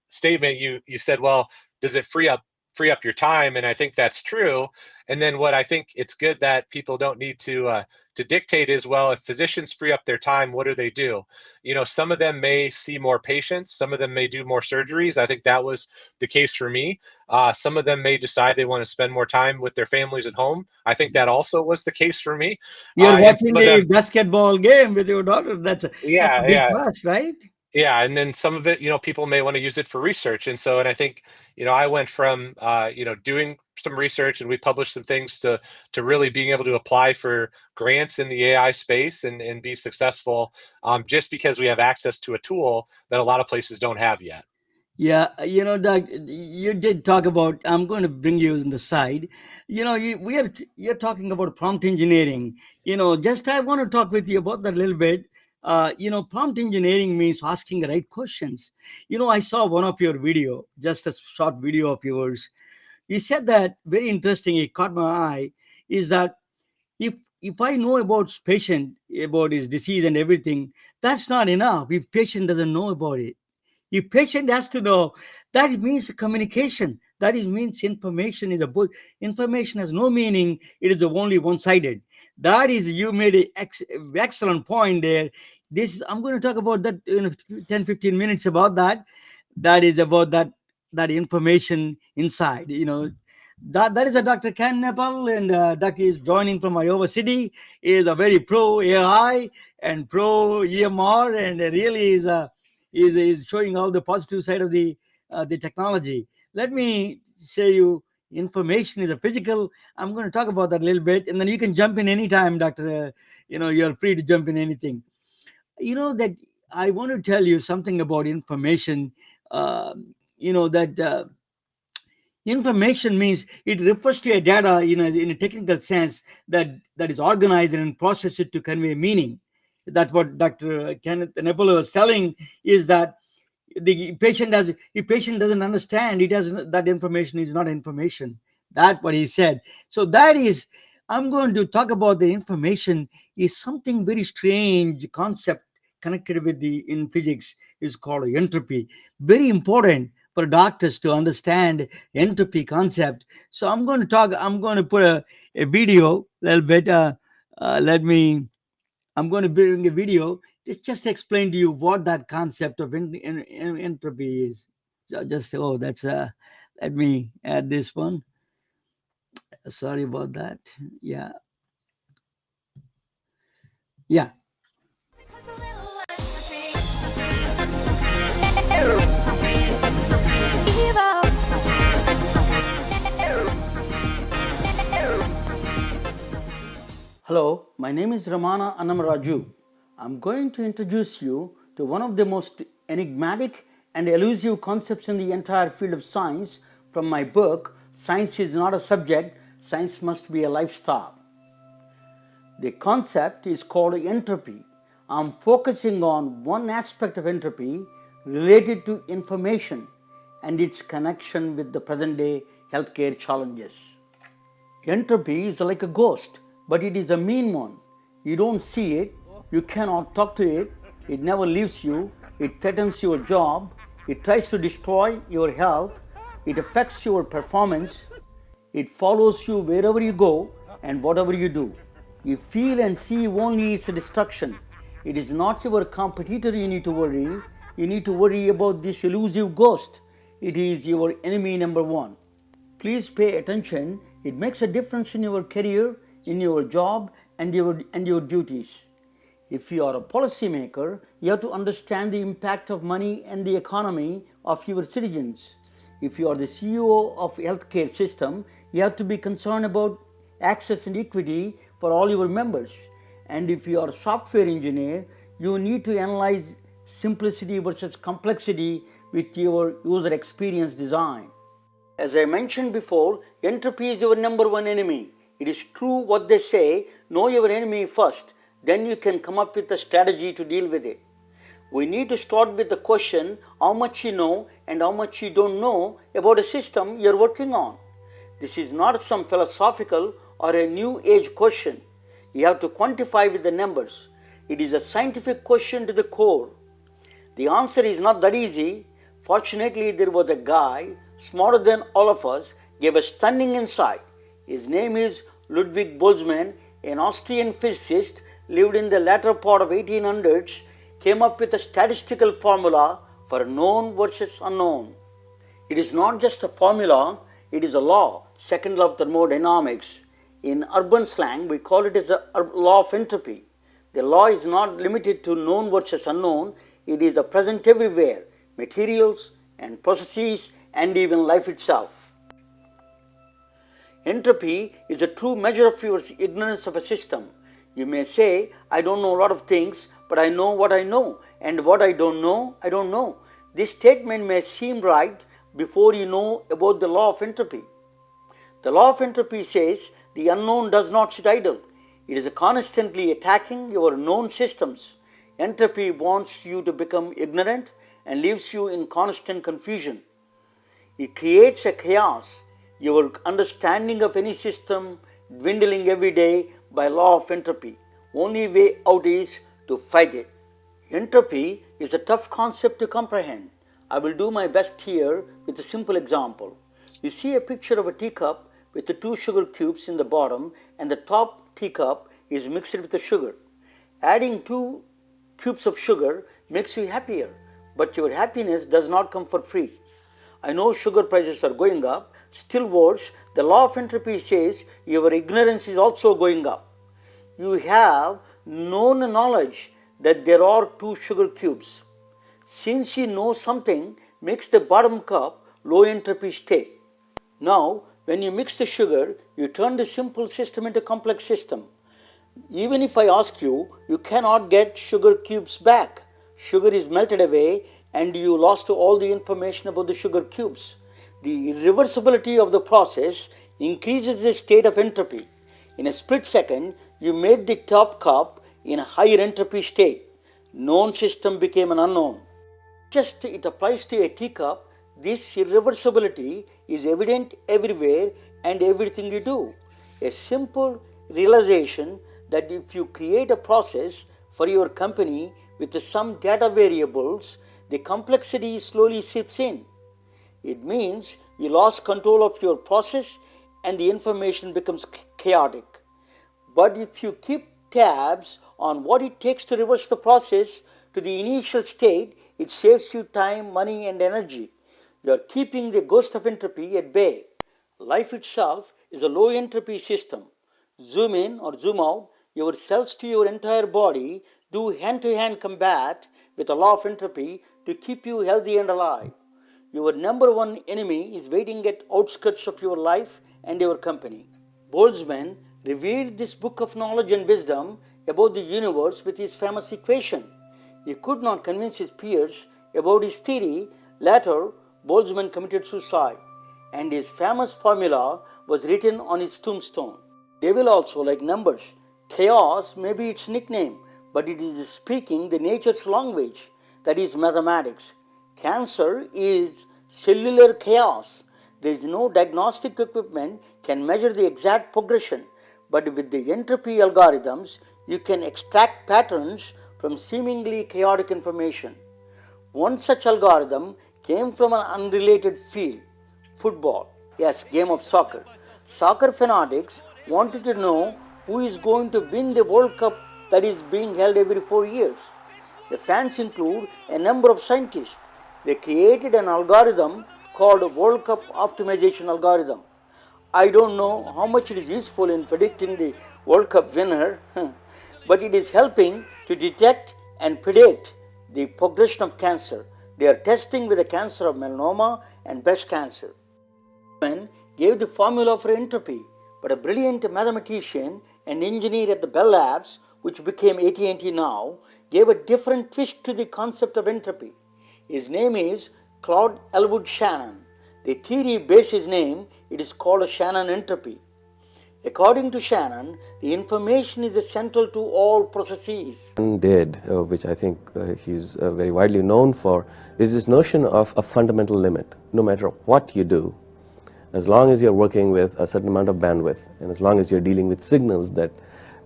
statement, you said, well, does it free up free up your time, and I think that's true. And then what I think it's good that people don't need to dictate is, well, if physicians free up their time, what do they do? Some of them may see more patients, some of them may do more surgeries. I think that was the case for me. Some of them may decide they want to spend more time with their families at home. I think that also was the case for me. You're And watching some of the them, basketball game with your daughter. That's a yeah, big yeah. plus, right? Yeah, and then some of it, people may want to use it for research. And I think, I went from, doing some research, and we published some things to really being able to apply for grants in the AI space and be successful, just because we have access to a tool that a lot of places don't have yet. Yeah, Doug, you did talk about. I'm going to bring you on the side. You're talking about prompt engineering. Just I want to talk with you about that a little bit. Prompt engineering means asking the right questions. I saw one of your video, just a short video of yours. You said that very interesting. It caught my eye. Is that if I know about patient, about his disease and everything, that's not enough. If patient doesn't know about it, if patient has to know, that means communication. That is means information is a book. Information has no meaning. It is only one-sided. That is, you made an excellent point there. I'm going to talk about that in 10, 15 minutes about that. That is about that information inside. That is a Dr. Ken Nepple, and Dr. is joining from Iowa City. He is a very pro AI and pro EMR, and really is showing all the positive side of the technology. Let me say you, information is a physical. I'm going to talk about that a little bit, and then you can jump in anytime, Doctor. You're free to jump in anything. That I want to tell you something about information. That information means it refers to a data in a technical sense that is organized and processed to convey meaning. That's what Dr. Kenneth Nepple was telling, is that the patient does if patient doesn't understand it, has that information is not information. That what he said. So that is, I'm going to talk about the information is something very strange concept connected with the in physics, is called entropy. Very important for doctors to understand entropy concept. So I'm going to put a video a little bit. Let me I'm going to bring a video just explain to you what that concept of entropy is. Just that's let me add this one. Sorry about that. Yeah, yeah. Hello, my name is Ramana Annamaraju. I'm going to introduce you to one of the most enigmatic and elusive concepts in the entire field of science from my book, Science is Not a Subject, Science Must Be a Lifestyle. The concept is called entropy. I'm focusing on one aspect of entropy related to information and its connection with the present day healthcare challenges. Entropy is like a ghost, but it is a mean one. You don't see it, you cannot talk to it, it never leaves you, it threatens your job, it tries to destroy your health, it affects your performance, it follows you wherever you go and whatever you do. You feel and see only its destruction. It is not your competitor you need to worry. You need to worry about this elusive ghost. It is your enemy number one. Please pay attention. It makes a difference in your career, in your job, and your duties. If you are a policymaker, you have to understand the impact of money and the economy of your citizens. If you are the CEO of a healthcare system, you have to be concerned about access and equity for all your members. And if you are a software engineer, you need to analyze simplicity versus complexity with your user experience design. As I mentioned before, entropy is your number one enemy. It is true what they say, know your enemy first, then you can come up with a strategy to deal with it. We need to start with the question how much you know and how much you don't know about a system you're working on. This is not some philosophical or a new age question. You have to quantify with the numbers. It is a scientific question to the core. The answer is not that easy. Fortunately, there was a guy smarter than all of us gave a stunning insight. His name is Ludwig Boltzmann, an Austrian physicist, lived in the latter part of 1800s, came up with a statistical formula for known versus unknown. It is not just a formula, it is a law, second law of thermodynamics. In urban slang, we call it as a law of entropy. The law is not limited to known versus unknown, it is present everywhere, materials and processes and even life itself. Entropy is a true measure of your ignorance of a system. You may say, I don't know a lot of things, but I know what I know, and what I don't know, I don't know. This statement may seem right before you know about the law of entropy. The law of entropy says the unknown does not sit idle. It is constantly attacking your known systems. Entropy wants you to become ignorant and leaves you in constant confusion. It creates a chaos, your understanding of any system dwindling every day by law of entropy. Only way out is to fight it. Entropy is a tough concept to comprehend. I will do my best here with a simple example. You see a picture of a teacup with the 2 sugar cubes in the bottom, and the top teacup is mixed with the sugar. Adding 2 cubes of sugar makes you happier, but your happiness does not come for free. I know sugar prices are going up. Still worse, the law of entropy says your ignorance is also going up. You have known knowledge that there are 2 sugar cubes. Since you know something makes the bottom cup low entropy state. Now, when you mix the sugar, you turn the simple system into a complex system. Even if I ask you, you cannot get sugar cubes back. Sugar is melted away and you lost all the information about the sugar cubes. The irreversibility of the process increases the state of entropy. In a split second, you made the top cup in a higher entropy state. Known system became an unknown. Just it applies to a teacup, this irreversibility is evident everywhere and everything you do. A simple realization that if you create a process for your company with some data variables, the complexity slowly seeps in. It means you lost control of your process and the information becomes chaotic. But if you keep tabs on what it takes to reverse the process to the initial state, it saves you time, money and energy. You are keeping the ghost of entropy at bay. Life itself is a low entropy system. Zoom in or zoom out, your cells to your entire body do hand-to-hand combat with the law of entropy to keep you healthy and alive. Your number one enemy is waiting at outskirts of your life and your company. Boltzmann revealed this book of knowledge and wisdom about the universe with his famous equation. He could not convince his peers about his theory. Later, Boltzmann committed suicide, and his famous formula was written on his tombstone. Devil also, like numbers. Chaos may be its nickname, but it is speaking the nature's language, that is mathematics. Cancer is cellular chaos. There is no diagnostic equipment can measure the exact progression, but with the entropy algorithms, you can extract patterns from seemingly chaotic information. One such algorithm came from an unrelated field, football. Yes, game of soccer. Soccer fanatics wanted to know who is going to win the World Cup that is being held every 4 years. The fans include a number of scientists. They created an algorithm called World Cup optimization algorithm. I don't know how much it is useful in predicting the World Cup winner, but it is helping to detect and predict the progression of cancer. They are testing with the cancer of melanoma and breast cancer. Boltzmann gave the formula for entropy, but a brilliant mathematician and engineer at the Bell Labs, which became AT&T now, gave a different twist to the concept of entropy. His name is Claude Elwood Shannon. The theory bears his name. It is called a Shannon entropy. According to Shannon, the information is central to all processes. Which I think he's very widely known for, is this notion of a fundamental limit. No matter what you do, as long as you're working with a certain amount of bandwidth, and as long as you're dealing with signals that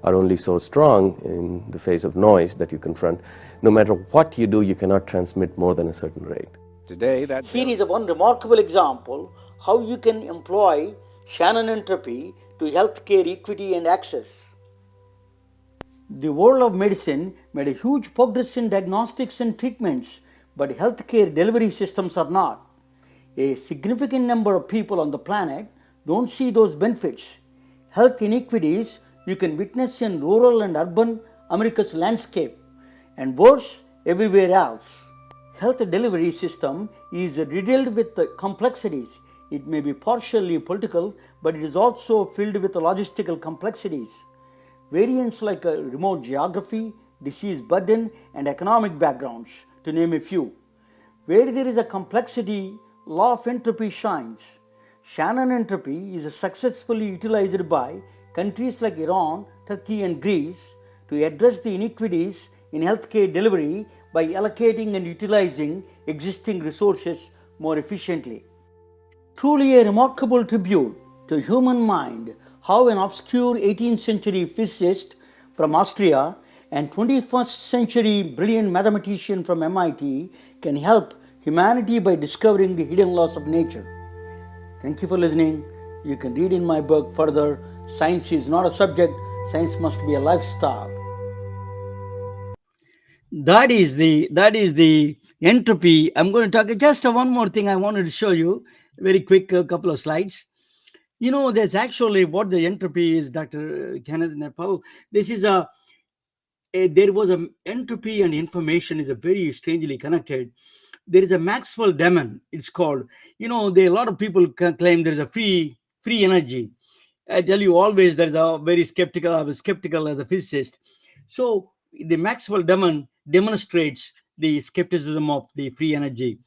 are only so strong in the face of noise that you confront, no matter what you do, you cannot transmit more than a certain rate. Here is one remarkable example how you can employ Shannon entropy to healthcare equity and access. The world of medicine made a huge progress in diagnostics and treatments, but healthcare delivery systems are not. A significant number of people on the planet don't see those benefits. Health inequities you can witness in rural and urban America's landscape, and worse, everywhere else. Health delivery system is riddled with complexities. It may be partially political, but it is also filled with logistical complexities. Variants like remote geography, disease burden, and economic backgrounds, to name a few. Where there is a complexity, law of entropy shines. Shannon entropy is successfully utilized by countries like Iran, Turkey, and Greece to address the inequities in healthcare delivery by allocating and utilizing existing resources more efficiently. Truly a remarkable tribute to human mind how an obscure 18th century physicist from Austria and 21st century brilliant mathematician from MIT can help humanity by discovering the hidden laws of nature. Thank you for listening. You can read in my book further. Science is not a subject, science must be a lifestyle. That is the entropy. I'm going to talk just one more thing I wanted to show you. Very quick, a couple of slides. There's actually what the entropy is, Dr. Kenneth Nepple. This is there was a entropy and information is a very strangely connected. There is a Maxwell demon. It's called. A lot of people claim there is a free energy. I tell you always there is a very skeptical. I was skeptical as a physicist. So the Maxwell demon demonstrates the skepticism of the free energy.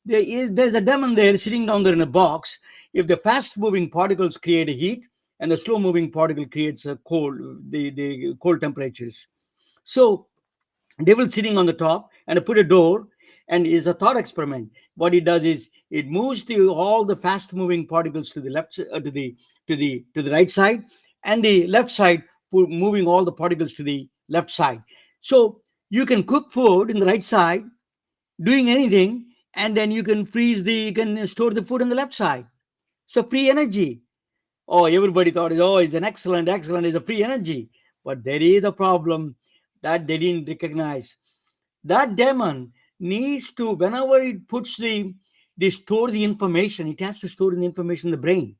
There's a demon there sitting down there in a box. If the fast moving particles create a heat and the slow moving particle creates a cold, the cold temperatures. So devil sitting on the top and put a door, and is a thought experiment. What it does is it moves all the fast moving particles to the left, to the right side, and the left side moving all the particles to the left side. So you can cook food in the right side, doing anything, and then you can store the food on the left side. So free energy. Oh, everybody thought it's an excellent is a free energy. But there is a problem that they didn't recognize. That demon needs to, whenever it puts the store the information, it has to store the information in the brain.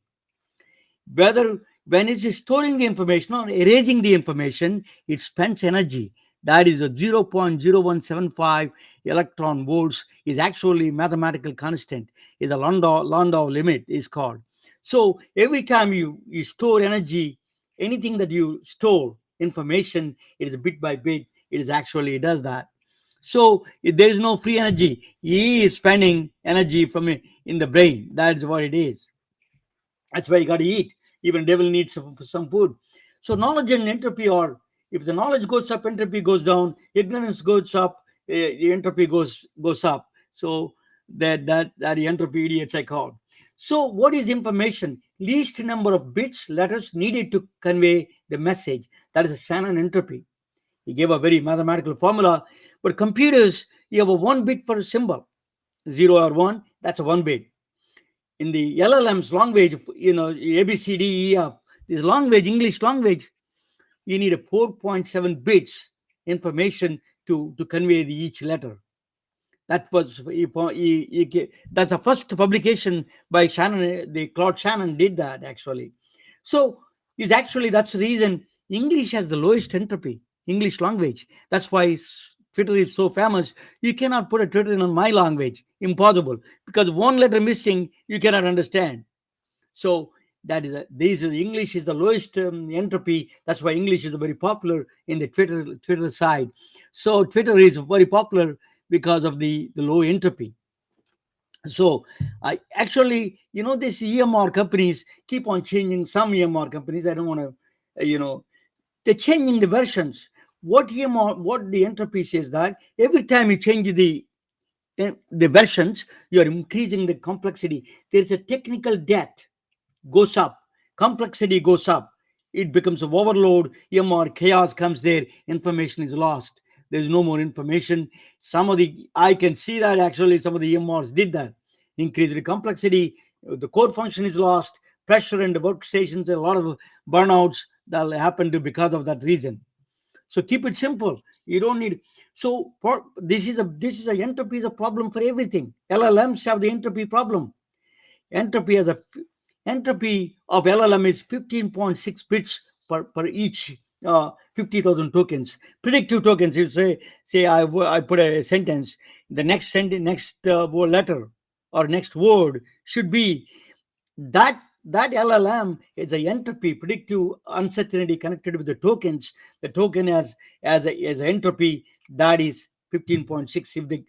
Whether when it's storing the information or erasing the information, it spends energy. That is a 0.0175 electron volts is actually mathematical constant, is a Landau limit is called. So every time you store energy, anything that you store information, it is bit by bit, it does that. So if there is no free energy, he is spending energy from it in the brain. That's what it is. That's why you got to eat. Even devil needs some food. So knowledge and entropy are, if the knowledge goes up, entropy goes down. Ignorance goes up, the entropy goes up. So that entropy idiots I call. So what is information? Least number of bits, letters needed to convey the message. That is a Shannon entropy. He gave a very mathematical formula. But computers, you have a 1 bit per symbol, 0 or 1. That's a 1 bit. In the LLM's language, A, B, C, D, E, F, this language, English language, you need a 4.7 bits information to convey each letter. That was that's the first publication by Shannon. The Claude Shannon did that actually. So that's the reason English has the lowest entropy. English language. That's why Twitter is so famous. You cannot put a Twitter in my language. Impossible. Because one letter missing, you cannot understand. So English is the lowest entropy. That's why English is very popular in the Twitter side. So Twitter is very popular because of the low entropy. So I actually, these EMR companies keep on changing. Some EMR companies, I don't want to, they're changing the versions. What the entropy says that every time you change the versions, you are increasing the complexity. There's a technical debt goes up, complexity goes up. It becomes an overload. EMR chaos comes there. Information is lost. There's no more information. I can see that actually some of the EMRs did that. Increase the complexity, the core function is lost, pressure in the workstations, a lot of burnouts that happen to because of that reason. So keep it simple. You don't need. So this is a entropy is a problem for everything. LLMs have the entropy problem. Entropy as a entropy of LLM is 15.6 bits per each 50,000 tokens. Predictive tokens. You say I put a sentence. The next sentence, next letter or next word should be that LLM is a entropy predictive uncertainty connected with the tokens. The token as a entropy that is 15.6. If the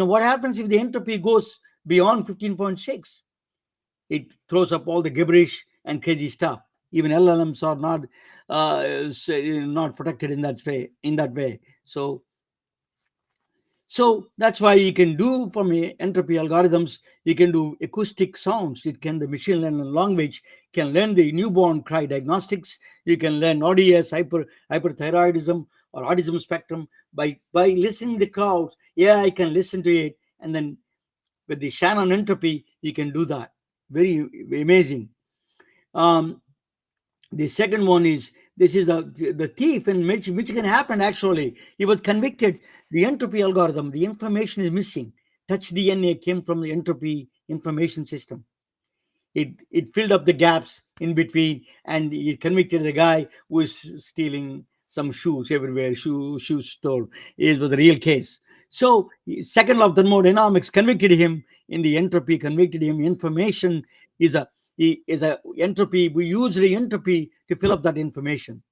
what happens if the entropy goes beyond 15.6? It throws up all the gibberish and crazy stuff. Even LLMs are not protected in that way. So that's why you can do from entropy algorithms, you can do acoustic sounds. The machine learning language can learn the newborn cry diagnostics. You can learn ODS, hyperthyroidism or autism spectrum by listening to the crowds. Yeah, I can listen to it. And then with the Shannon entropy, you can do that. Very amazing. The second one is the thief in Michigan happened actually. He was convicted. The entropy algorithm, the information is missing. Touch DNA came from the entropy information system. It filled up the gaps in between, and it convicted the guy who was stealing some shoes everywhere. Shoe store. It was a real case. So second law of thermodynamics convicted him in the entropy. Convicted him. Information is a entropy. We use the entropy to fill up that information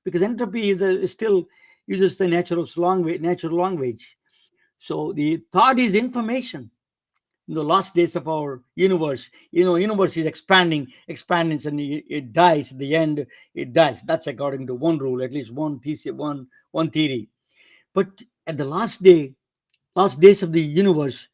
because entropy is still uses the natural language. So the thought is information. In the last days of our universe, universe is expanding, and it dies. At the end, it dies. That's according to one rule, at least one thesis, one theory. But at the last days of the universe,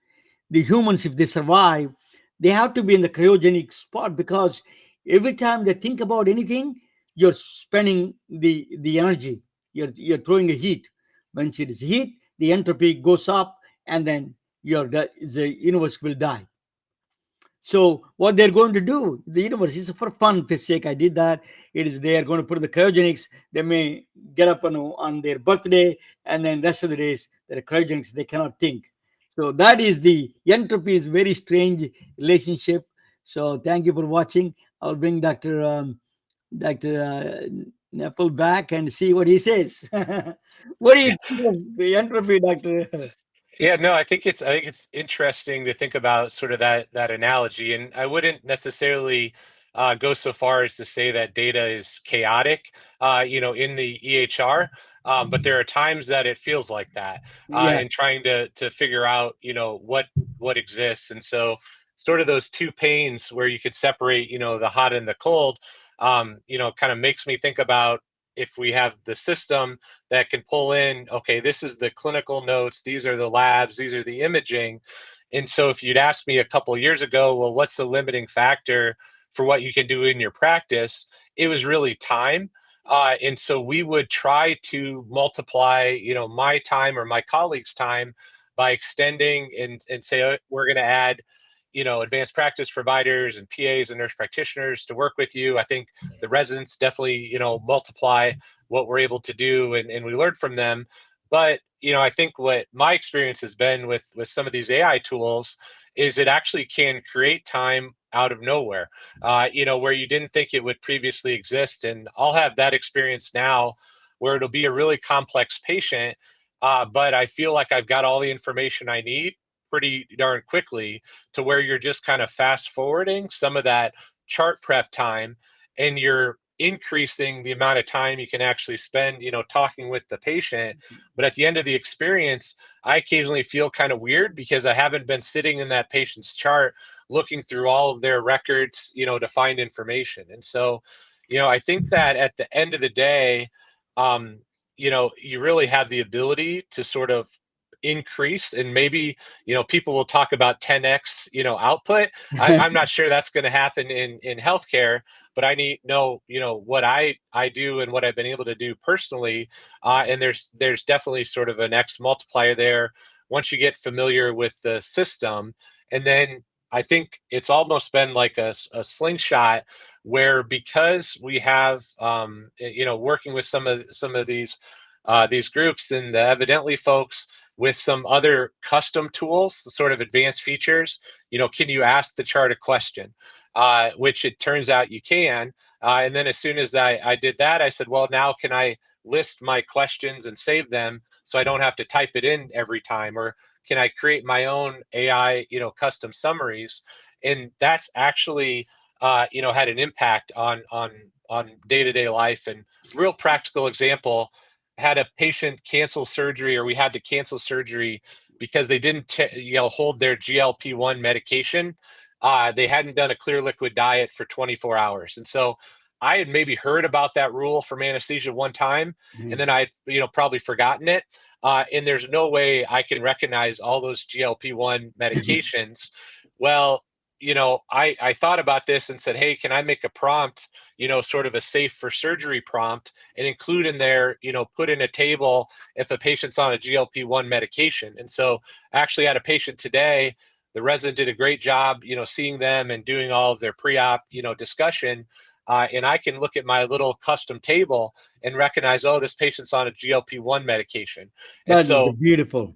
the humans, if they survive, they have to be in the cryogenic spot because every time they think about anything, you're spending the energy. You're throwing a heat. Once it is heat, the entropy goes up, and then the universe will die. So what they're going to do, the universe is for fun sake. I did that. It is they are going to put in the cryogenics. They may get up on their birthday, and then rest of the days they're cryogenics. They cannot think. So that is the entropy is very strange relationship. So thank you for watching. I'll bring Dr. Nepple back and see what he says. What do you think of the entropy, Doctor? Yeah, no, I think it's interesting to think about sort of that analogy, and I wouldn't necessarily go so far as to say that data is chaotic, in the EHR, but there are times that it feels like that, Yeah. in trying to figure out, what exists, and so sort of those two panes where you could separate, the hot and the cold, kind of makes me think about if we have the system that can pull in, okay, this is the clinical notes, these are the labs, these are the imaging. And so if you'd asked me a couple of years ago, well, what's the limiting factor for what you can do in your practice? It was really time. And so we would try to multiply, my time or my colleagues' time by extending and say, we're going to add, advanced practice providers and PAs and nurse practitioners to work with you. I think the residents definitely, multiply what we're able to do, and we learn from them. But, I think what my experience has been with some of these AI tools is it actually can create time out of nowhere, where you didn't think it would previously exist. And I'll have that experience now where it'll be a really complex patient, but I feel like I've got all the information I need pretty darn quickly to where you're just kind of fast forwarding some of that chart prep time, and you're increasing the amount of time you can actually spend, talking with the patient. But at the end of the experience, I occasionally feel kind of weird because I haven't been sitting in that patient's chart looking through all of their records, to find information. And so, I think that at the end of the day, you really have the ability to sort of increase, and maybe people will talk about 10x output. I'm not sure that's going to happen in healthcare, but I need know what I do and what I've been able to do personally, and there's definitely sort of an X multiplier there once you get familiar with the system. And then I think it's almost been like a slingshot where, because we have working with some of these groups, and evidently folks with some other custom tools, sort of advanced features, can you ask the chart a question, which it turns out you can. And then as soon as I did that, I said, well, now can I list my questions and save them so I don't have to type it in every time? Or can I create my own AI, custom summaries? And that's actually, had an impact on day-to-day life. And real practical example, had a patient cancel surgery, or we had to cancel surgery because they didn't hold their GLP-1 medication. They hadn't done a clear liquid diet for 24 hours. And so I had maybe heard about that rule from anesthesia one time, and then I probably forgotten it. And there's no way I can recognize all those GLP-1 medications. Well, I thought about this and said, hey, can I make a prompt, sort of a safe for surgery prompt, and include in there, put in a table if a patient's on a GLP-1 medication. And so I actually had a patient today. The resident did a great job, seeing them and doing all of their pre-op, discussion. And I can look at my little custom table and recognize, oh, this patient's on a GLP-1 medication. And That so is beautiful.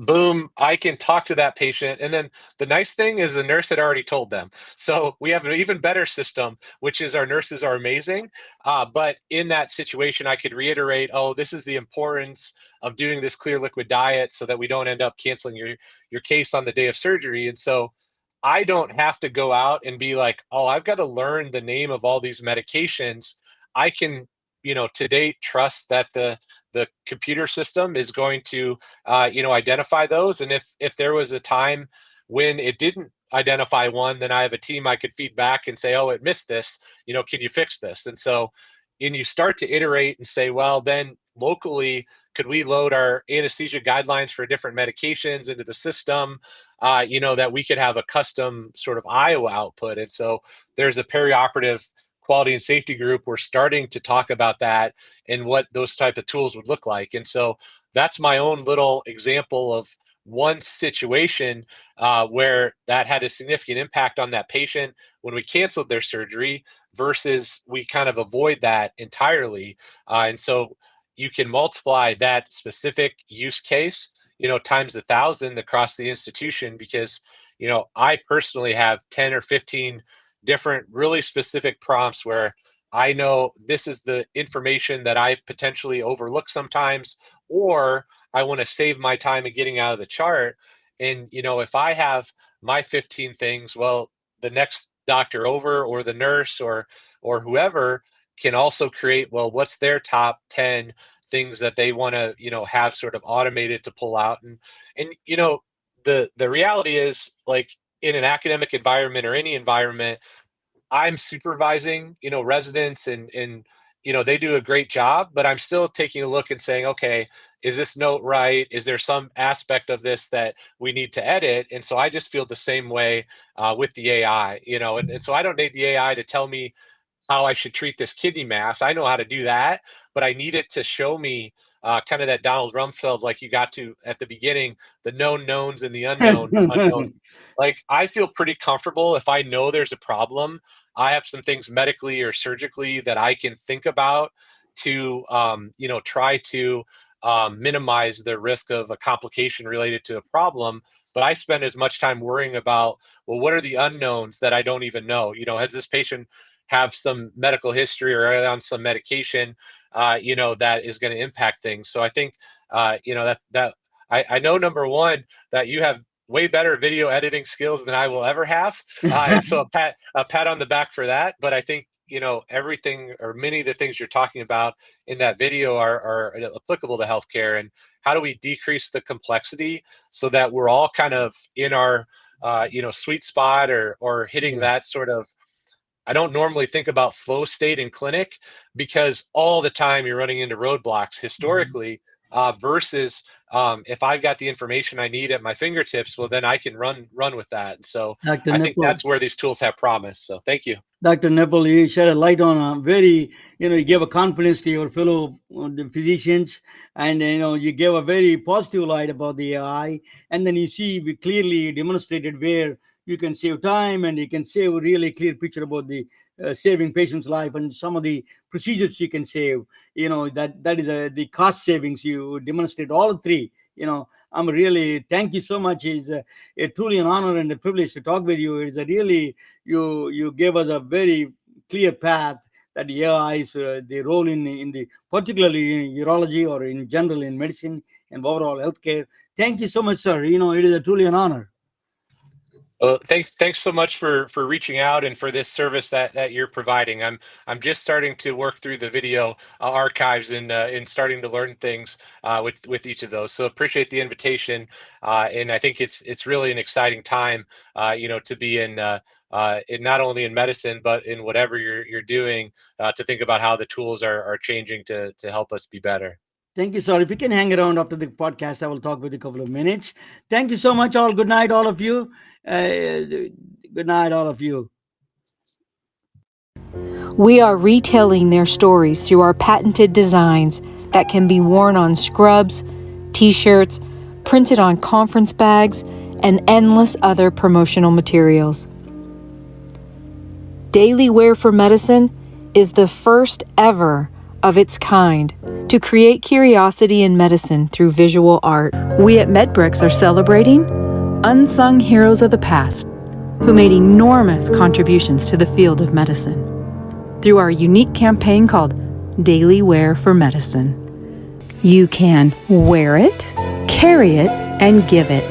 boom, I can talk to that patient. And then the nice thing is the nurse had already told them. So we have an even better system, which is our nurses are amazing. But in that situation, I could reiterate, oh, this is the importance of doing this clear liquid diet so that we don't end up canceling your case on the day of surgery. And so I don't have to go out and be like, oh, I've got to learn the name of all these medications. I can, to date, trust that the computer system is going to, identify those. And if there was a time when it didn't identify one, then I have a team I could feed back and say, oh, it missed this, can you fix this? And so, and you start to iterate and say, well, then locally, could we load our anesthesia guidelines for different medications into the system, that we could have a custom sort of Iowa output. And so there's a perioperative quality and safety group. We're starting to talk about that and what those type of tools would look like. And so that's my own little example of one situation where that had a significant impact on that patient when we canceled their surgery versus we kind of avoid that entirely. And so you can multiply that specific use case, times 1,000 across the institution, because, I personally have 10 or 15 different really specific prompts where I know this is the information that I potentially overlook sometimes, or I want to save my time in getting out of the chart. And, if I have my 15 things, well, the next doctor over, or the nurse, or whoever, can also create, well, what's their top 10 things that they want to, have sort of automated to pull out. And the reality is, like, in an academic environment or any environment, I'm supervising, residents, and they do a great job, but I'm still taking a look and saying, okay, is this note right? Is there some aspect of this that we need to edit? And so I just feel the same way with the AI, and so I don't need the AI to tell me how I should treat this kidney mass. I know how to do that, but I need it to show me kind of that Donald Rumsfeld, like you got to at the beginning, the known knowns and the unknown unknowns. Like, I feel pretty comfortable if I know there's a problem. I have some things medically or surgically that I can think about to, try to minimize the risk of a complication related to a problem. But I spend as much time worrying about, well, what are the unknowns that I don't even know? Has this patient have some medical history or on some medication, that is going to impact things? So I think, that I know, number one, that you have way better video editing skills than I will ever have. And so a pat on the back for that. But I think, everything, or many of the things you're talking about in that video are applicable to healthcare. And how do we decrease the complexity so that we're all kind of in our, sweet spot, or hitting that sort of, I don't normally think about flow state in clinic, because all the time you're running into roadblocks historically, versus if I've got the information I need at my fingertips, well, then I can run with that. And so Dr. I think Nepple, that's where these tools have promise. So thank you. Dr. Nepple, you shed a light on a very, you gave a confidence to your fellow physicians, and, you gave a very positive light about the AI. And then we clearly demonstrated where you can save time, and you can save a really clear picture about the saving patient's life, and some of the procedures you can save. That is the cost savings. You demonstrate all three. I'm really, thank you so much. It's truly an honor and a privilege to talk with you. It's a really, you gave us a very clear path that AI's the role in the particularly in urology or in general in medicine and overall healthcare. Thank you so much, sir. It is truly an honor. Well, thanks so much for reaching out and for this service that you're providing. I'm just starting to work through the video archives and starting to learn things with each of those. So appreciate the invitation, and I think it's really an exciting time, to be in not only in medicine but in whatever you're doing, to think about how the tools are changing to help us be better. Thank you, sir. If you can hang around after the podcast, I will talk with you a couple of minutes. Thank you so much, all. Good night, all of you. Good night, all of you. We are retelling their stories through our patented designs that can be worn on scrubs, t-shirts, printed on conference bags, and endless other promotional materials. Daily Wear for Medicine is the first ever of its kind to create curiosity in medicine through visual art. We at MedBricks are celebrating unsung heroes of the past who made enormous contributions to the field of medicine through our unique campaign called Daily Wear for Medicine. You can wear it, carry it, and give it.